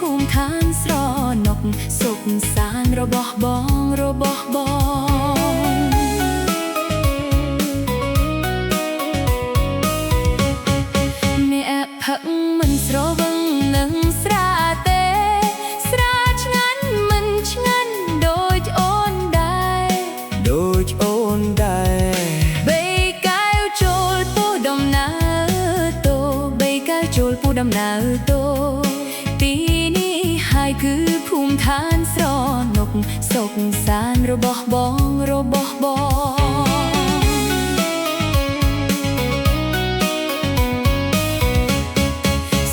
ภูมิฐานស្រណុកសុខសាន្តរបស់បងអ្នកផឹកមិនស្រវឹងនឹងស្រាទេស្រាឆ្ងាញ់មិនឆ្ងាញ់ដូចអូនដែរបីកែវចូលពោះដំណើរតូបីកែវចូលពោះដំណើរតូទីនេះហើយគឺភូមិឋានស្រណុកសុខសាន្តរបស់បង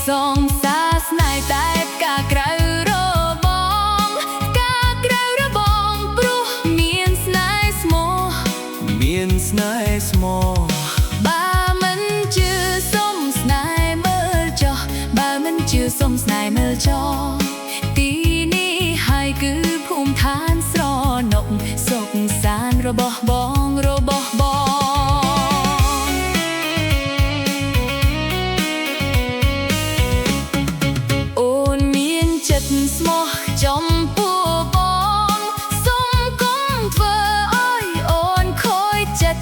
សងសាស្នេហ៍តែផ្កាក្រៅរបងព្រោះមានស្នេហ៍ស្មោះបើមិនជឿសុំស្នេហ៍មើលចុះទីនេះហើយគឺភូមិឋានស្រណុកសុខសាន្តរបស់បងអូនមានចិត្តស្មោះចំពោះបងសុំកុំធ្វើឲ្យអូនខូចចិត្ត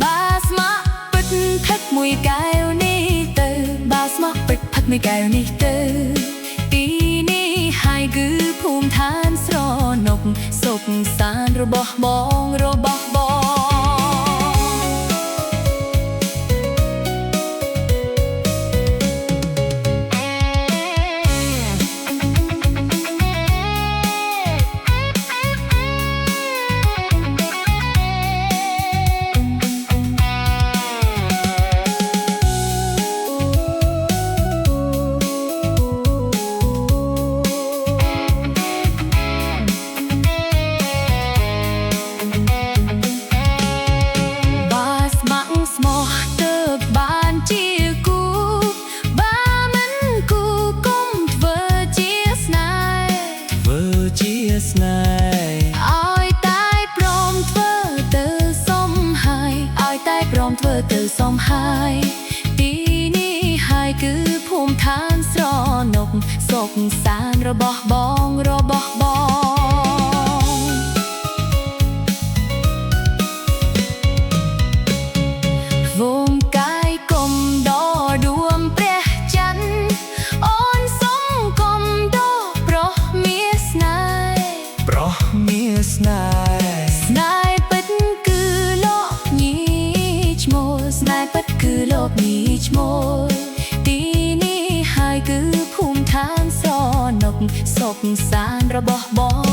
បើស្មោះពិតផឹកមួយកែវនេះទៅទីនេះហើយគឺភូមិឋានស្រណុកសុខសាន្តរបស់បងឲ្យតែព្រមធ្វើទៅសមហើយទីនេះហើយគឺភូមិឋានស្រណុកសុខសាន្តរបស់បងវងកាយកុំដដួមព្រះច័ន្ទអូនសុំកុំដប្រុសមានស្នេហ៍ពិតគឺលោកញីឈ្មោះទីនេះហើយគឺភូមិឋានស្រណុកសុខសាន្តរបស់បង